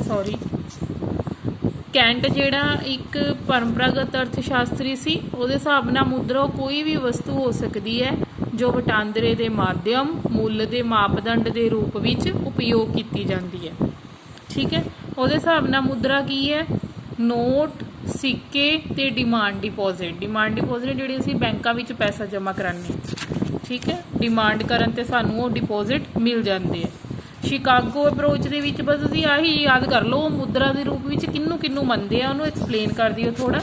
Sorry cantt जिहड़ा एक परंपरागत अर्थशास्त्री सी उहदे हिसाब नाल मुद्रा कोई भी वस्तु हो सकती है जो वटांदरे के माध्यम मुल के मापदंड के रूप विच उपयोग की जाती है। ठीक है, उहदे हिसाब नाल मुद्रा की है नोट सिक्के ते डिमांड डिपॉजिट। डिमांड डिपॉजिट जिहड़ी असीं बैंकां विच पैसा जमा कराने, ठीक है, डिमांड करन ते सानूं वो डिपॉजिट मिल जाते हैं। शिकागो अप्रोच दे विच बस असीं आही याद कर लो मुद्रा के रूप में किन्नू किन्नू मनते हैं उन्होंने एक्सप्लेन कर दिओ थोड़ा।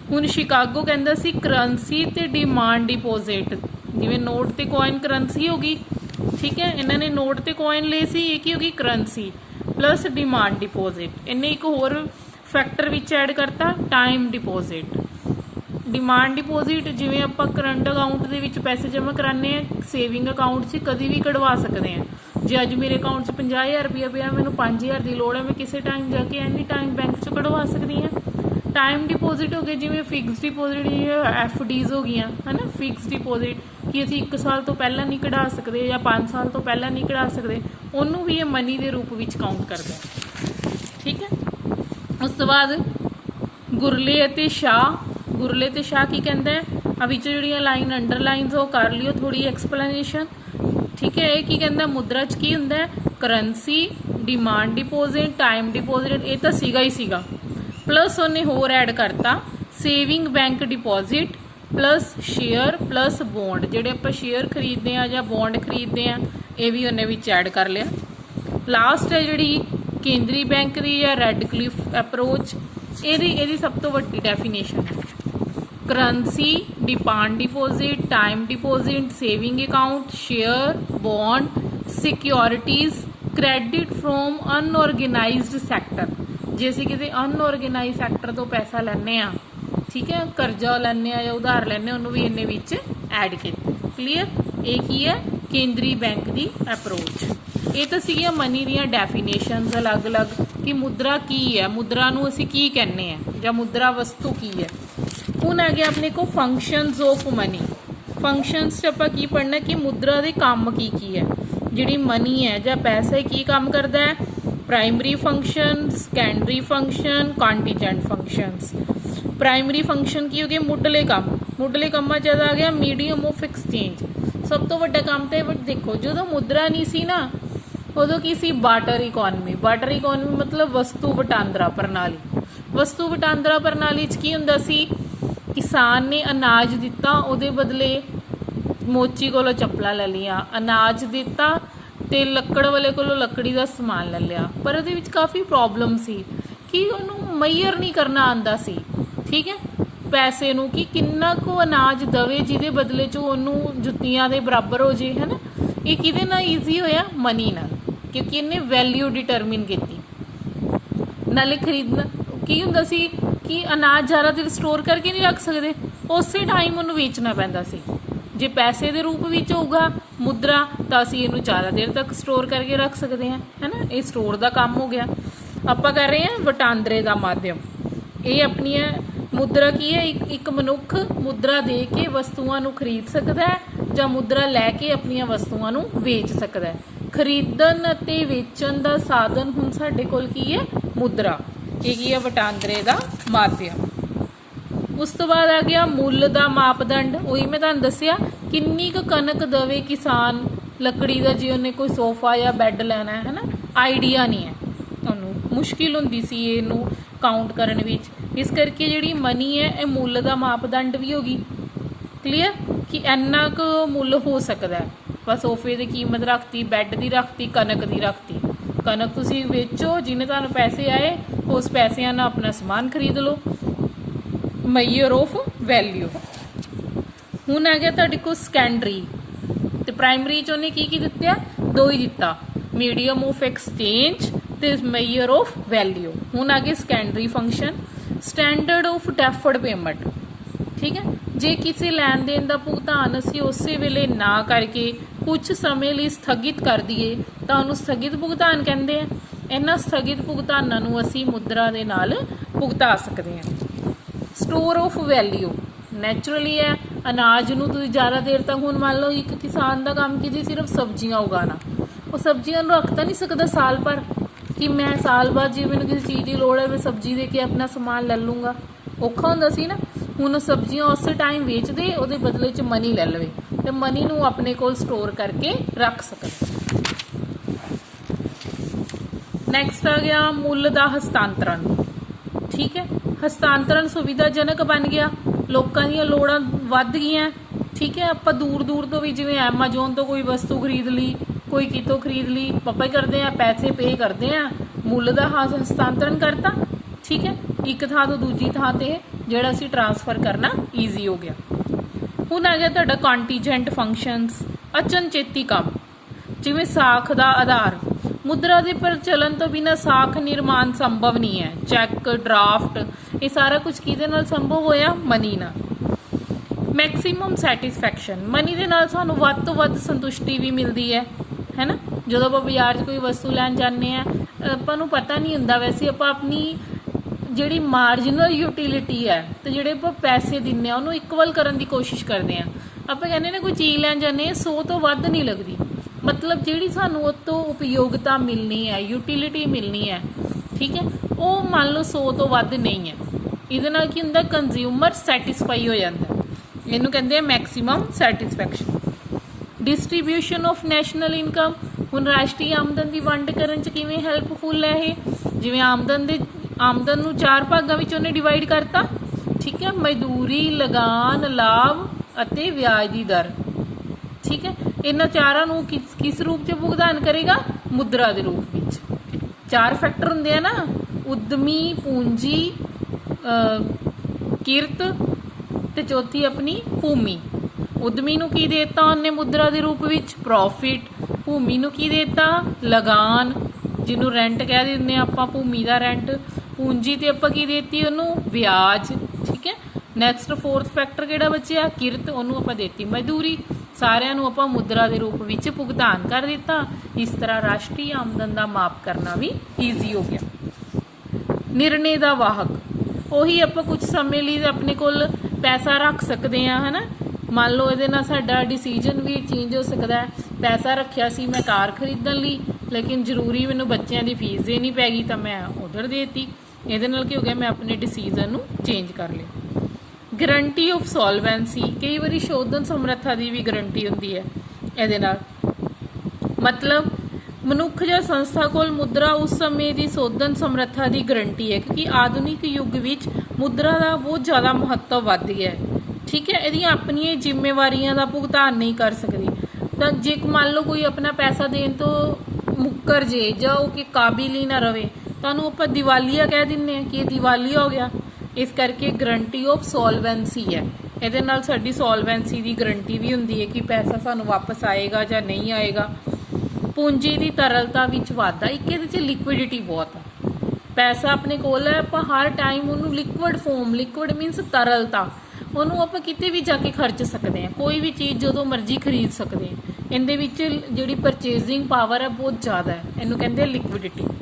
हुण शिकागो कहंदा सी करंसी ते डिमांड डिपॉजिट, जिवें नोट ते कॉइन करंसी हो गई, ठीक है, इन्हां ने नोट ते कॉइन ले सी, एक ही हो गई करंसी प्लस डिमांड डिपॉजिट। इन्हें एक होर फैक्टर विच ऐड करता टाइम डिपॉजिट। डिमांड डिपॉजिट जिवें आपां करंट अकाउंट दे विच पैसे जमा कराने हैं, सेविंग अकाउंट से कभी भी कढ़वा सकते हैं। जे अज मेरे अकाउंट 50,000 रुपया पिया, मैनूं 5,000 की लोड़ है, मैं किसी टाइम जाके एनी टाइम बैंक चो कढ़वा सकती हाँ। टाइम डिपॉजिट हो गए जिवें फिक्स डिपॉजिट FDs हो गई है ना, फिक्स डिपॉजिट कि असीं 1 साल तो पहला नहीं कढ़ा सकते या 5 साल तो पहला नहीं कढ़ा सकते, उन्होंने भी ये मनी के रूप में काउंट करता है। ठीक है, उस तो बाद गुरले अते शाह। गुरले ते शाह की कहता है, अब विच जिहड़ियां लाइन अंडरलाइनस वो कर लियो थोड़ी एक्सप्लेनेशन। ठीक है, ये की कहता मुद्रा च की हुंदा है currency, demand deposit, time deposit, ये तो सीगा ही सीगा, प्लस उन्हें होर ऐड करता saving bank deposit plus share plus bond. जिहड़े आपां शेयर खरीदते हैं या बॉन्ड खरीदते हैं ये भी उन्हें विच ऐड कर लिया। लास्ट है जिहड़ी केंद्री बैंक की या रेडक्लिफ अप्रोच, ये सब तो वड्डी डेफिनेशन है currency, demand deposit, time deposit, saving account, share, bond, securities, credit from unorganised sector. जे असीं किसी अनऑर्गेनाइज सैक्टर तो पैसा लैने आ, ठीक है, करजा लैने या उधार लैने, उन्होंने भी इन्ने विच ऐड किया। क्लीयर, एक ही है केंद्री बैंक की अप्रोच। ये तो सीगियां मनी दियां डेफिनेशनस अलग अलग कि मुद्रा की है, मुद्रा नूं असीं की कहने हैं या मुद्रा वस्तु की है। हुण आ गया अपने को फंक्शनस ऑफ मनी। फंक्शनस च आपां की पढ़ना कि मुद्रा दे काम की है। जिहड़ी मनी है या पैसा की काम करता है, primary function, secondary function, contingent functions. Primary function की हो गए मुढ़ले काम, मुढ़ले कामां च आ गया मीडियम ऑफ एक्सचेंज। सब तो वड्डा काम तो देखो जो मुद्रा नहीं सी ना उदों की सी बार्टर इकोनमी। बार्टर इकोनमी मतलब वस्तु वटांदरा प्रणाली। वस्तु वटांदरा प्रणाली च की हुंदा सी, किसान ने अनाज दिता उहदे बदले मोची कोलों चप्पलां ले लिया, अनाज दिता ते लक्कड़ वाले कोलों लकड़ी का समान ले लिया। पर उहदे विच काफ़ी प्रॉब्लम सी कि उहनूं मैयर नहीं करना आंदा सी, ठीक है, पैसे नूं कि किन्ना को अनाज दवे जिहदे बदले च उहनूं जुत्तियां दे बराबर हो जे, है ना। ये किहदे नाल ईजी होया, मनी नाल, क्योंकि इन्हें वैल्यू डिटरमिन की नाले खरीदना की हुंदा सी कि अनाज ज़्यादा देर स्टोर करके नहीं रख सकते, उस टाइम उन्होंने वेचना पैंदा सी। जे पैसे के रूप में होगा मुद्रा तो असीं इहनूं ज़्यादा देर तक स्टोर करके रख सकते हैं, है ना। ये स्टोर का काम हो गया। आपां कर रहे हैं वटांदरे का माध्यम। ये अपनी मुद्रा की है, एक मनुख मुद्रा दे के वस्तुआं नूं खरीद सकता है या मुद्रा लैके अपन वस्तुआं नूं वेच सकता है। खरीदण अते वेचण का साधन हुण साडे कोल की है, मुद्रा। ये की है वटांदरे का माध्यम। उस तो बाद आ गया मुल का मापदंड। वही मैं तुहानूं दस्सिया किन्नी क कनक दवे किसान लकड़ी का, जे उन्हें कोई सोफा या बैड लेना है ना, आइडिया नहीं है उन्होंने, मुश्किल हुंदी सी इहनूं काउंट करन विच। इस करके जिहड़ी मनी है ये मुल का मापदंड भी होगी। क्लीयर कि इन्ना क मुल हो सकता है। बस सोफे की कीमत रखती, बैड की रखती, कनक की रखती। कनक तुसीं वेचो, जिन्हें तुहानूं पैसे आए उस पैसों नाल अपना समान खरीद लो। Maihar of value. हुण आ गया तुहाडे कोल सैकेंडरी ते प्राइमरी च उन्हें की दिता, दो ही दिता, मीडियम ऑफ एक्सचेंज ते मैयर ऑफ वैल्यू। हुण आ गया secondary function. Standard of deferred payment, ठीक है, जे किसी लैन देन का भुगतान असीं उस वेले ना करके कुछ समय लिए स्थगित कर दिए तो उन्होंने स्थगित भुगतान कहते हैं। इन्हां स्थगित भुगतानां नूं असीं मुद्रा दे नाल भुगता सकते हैं। स्टोर ऑफ वैल्यू नैचुरली है, अनाज नूं तुसीं ज़्यादा देर तक, हुण मान लो एक किसान का काम की सिर्फ सब्जियां उगाना, वो सब्जियां रख तो नहीं सकता साल भर, कि मैं साल बाद जे मैंने किसी चीज़ की लोड़ है मैं सब्जी दे के अपना समान ले लूँगा। औखा हुंदा सी ना। हुण सब्जियां उस टाइम वेच दे, ਉਹਦੇ बदले च मनी ले लवे ते मनी नूं अपने कोल स्टोर करके रख सकदा। नैक्सट आ गया मुੱਲ ਦਾ ਹਸਤਾਂਤरण। ठीक है, हस्तांतरण सुविधाजनक बन गया, लोगों ਦੀਆਂ ਲੋੜਾਂ ਵੱਧ ਗਈਆਂ। ठीक है, ਆਪਾਂ दूर दूर तो भी जिवें एमेजोन तो कोई वस्तु खरीद ली, कोई कितों खरीद ली, ਆਪਾਂ करते हैं पैसे पे करते हैं, ਮੁੱਲ ਦਾ हस्तांतरण करता। ठीक है, एक थां तो दूजी थां ते ਜਿਹੜਾ ਅਸੀਂ ट्रांसफर करना ईजी हो गया। ਹੁਣ आ गया ਤੁਹਾਡਾ ਕੰਟੀਜੈਂਟ ਫੰਕਸ਼ਨਸ, ਅਚਨਚੇਤੀ ਕੰਮ, ਜਿਵੇਂ ਸਾਖ ਦਾ ਆਧਾਰ। मुद्रा के प्रचलन तो बिना साख निर्माण संभव नहीं है। चैक, ड्राफ्ट, ये सारा कुछ किहदे नाल संभव होया? मनी नाल। मैक्सीमम सैटिस्फैक्शन, मनी दे नाल सानू वध तो वध संतुष्टि भी मिलती है ना। जो आप बाजार कोई वस्तु लैन जाने आपां नूं पता नहीं हुंदा, वैसे आपां अपनी जिहड़ी मार्जिनल यूटिलिटी है तो जिहड़े आपां पैसे दिन्ने उहनूं इक्वल करन दी कोशिश करते हैं। आपां कहने ने कोई चीज़ लैन जाने 100 तो वध नहीं लगती, मतलब जिहड़ी सानू उस तो उपयोगिता मिलनी है, यूटिलिटी मिलनी है, ठीक है, वो मान लो 100 तो वध नहीं है। इहदे नाल की हुंदा कंज्यूमर सैटिस्फाई हो जाता है, इहनूं कहंदे आ maximum satisfaction. Distribution of national income, हुण राष्ट्रीय आमदन की वंड करन च किवें हैल्पफुल है ये? जिवें आमदन नूं 4 भागां विच उहने डिवाइड करता। ठीक है, मजदूरी, लगान, लाभ अते ब्याज की दर। ठीक है, इन्हां चारां नूं किस रूप च भुगतान करेगा? मुद्रा के रूप में। 4 फैक्टर हुंदे आ ना, उद्यमी, पूंजी, किरत ते चौथी अपनी भूमि। उद्यमी नूं की देता उन्हें मुद्रा के रूप में? प्रॉफिट। भूमि नूं की देता? लगान, जिन्हों रेंट कह दिंदे आपां, भूमि का रेंट। पूंजी ते आपां की देती उन्होंने? ब्याज। ठीक है, नैक्सट 4th फैक्टर किहड़ा बचिया? किरत, उन्होंने आपां देती मजदूरी। सारिਆਂ ਨੂੰ ਆਪਾਂ मुद्रा के रूप में भुगतान कर दिता। इस तरह राष्ट्रीय आमदन का माप करना भी ईजी हो गया। निर्णय का वाहक, ਉਹੀ ਆਪਾਂ कुछ समय लिए अपने कोल पैसा रख सकते हैं, है ना। मान लो ये साडा डिसीजन भी चेंज हो सकता है। पैसा रखिया सी मैं कार खरीदण लई, लेकिन जरूरी मैनूं बच्चों की फीस देनी पै गई तो मैं उधर देती। ये की हो गया, मैं अपने डिसीजन नूं चेंज कर लिया। गारंटी ऑफ सॉल्वेंसी, कई बार शोधन समर्था की भी गारंटी होंदी है ये नाल। मतलब मनुख या संस्था कोल मुद्रा उस समय की शोधन समर्था की गारंटी है, क्योंकि आधुनिक युग विच मुद्रा का बहुत ज़्यादा महत्व वध गया है। ठीक है, यदि अपनी जिम्मेवारियां का भुगतान नहीं कर सकती तो जे मान लो कोई अपना पैसा देन तो मुकर जे जां उसके काबिल ही ना रहे तो आपां दिवालिया कह दिंने कि दिवालिया हो गया। इस करके गारंटी ऑफ सॉल्वेंसी है, ये नाल साडी सॉल्वेंसी की गारंटी भी होंदी है कि पैसा सानू वापस आएगा या नहीं आएगा। पूंजी की तरलता विच वाधा, एक इहदे च लिक्विडिटी बहुत है। पैसा अपने कोल है, आपां हर टाइम उन्होंने लिक्विड फॉर्म, लिक्विड मीनस तरलता, उन्होंने आपां किते भी जाके खर्च सकते हैं, कोई भी चीज़ जो मर्जी खरीद सकते हैं। इहदे विच जिहड़ी परचेजिंग पावर है बहुत ज़्यादा है, इहनूं कहंदे लिक्विडिटी।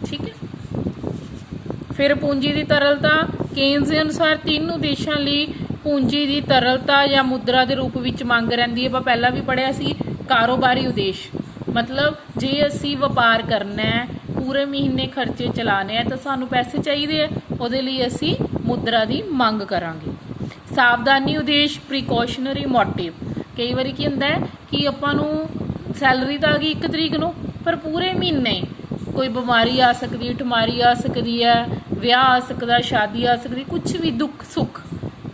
ठीक है, फिर पूंजी की तरलता, केन्स के अनुसार तीनों देशों लिए पूंजी की तरलता या मुद्रा के रूप में मंग रही है। पहला भी पढ़िया सी, कारोबारी उद्देश्य, मतलब जे असी व्यापार करना है, पूरे महीने खर्चे चलाने हैं तो सानू पैसे चाहिए, उहदे लई असी मुद्रा की मंग करांगे। सावधानी उद्देश्य, प्रिकॉशनरी मोटिव, कई बार की हुंदा है कि आपां नूं सैलरी तो आ गई 1 तरीक नूं, पर पूरे महीने कोई बीमारी आ सकती है, ठमारी आ सकती है, विआह आ सकता, शादी आ सकती, कुछ भी दुख सुख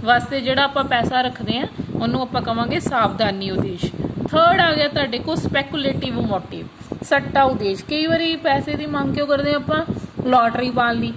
वास्ते जिहड़ा आपां पैसा रखते हैं उन्होंने आपां कहांगे सावधानी उद्देश्य। 3rd आ गया तुहाडे कोल स्पैकुलेटिव मोटिव, सट्टा उद्देश्य। कई बार पैसे की मंग क्यों करते हैं आपां? लॉटरी पाल ली,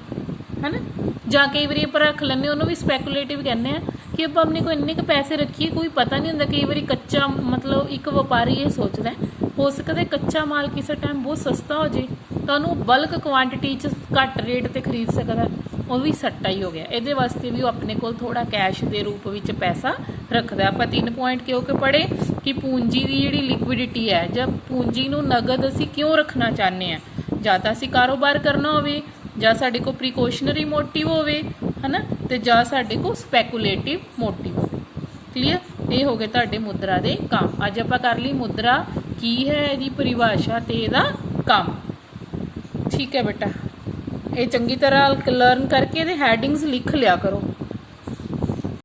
है ना, जां कई बार आपां रख लैंदे उन्होंने भी स्पैकुलेटिव कहने हैं कि आपां अपने को इन्ने क पैसे रखिए, कोई पता नहीं होंदा। कई बार कच्चा, मतलब एक व्यापारी ये सोचता है हो सकता है कच्चा माल किसी टाइम बहुत सस्ता हो जाए तो उन्होंने बल्क क्वांटिटी घट रेट पर खरीद सकता है, वो भी सट्टा ही हो गया। ये वास्ते भी वो अपने को थोड़ा कैश के रूप में पैसा रखता है। आप 3 पॉइंट क्यों के पढ़े कि पूंजी की जी लिक्विडिटी है, जब पूंजी नूं नगद असी क्यों रखना चाहते हैं, ਜਾਂ ਤਾਂ ਅਸੀਂ कारोबार करना ਹੋਵੇ, ਜਾਂ ਸਾਡੇ को प्रिकॉशनरी मोटिव होवे, है ना, तो ਜਾਂ ਸਾਡੇ को स्पैकुलेटिव मोटिव होवे। क्लीयर, ये हो गए ਤੁਹਾਡੇ मुद्रा के काम। अज आप कर ली मुद्रा की है, ਇਹਦੀ परिभाषा ਤੇ ਇਹਦਾ काम। ठीक है बेटा, ये चंगी तरह लर्न करके ਇਹਦੇ ਹੈਡਿੰਗਸ ਲਿਖ ਲਿਆ ਕਰੋ।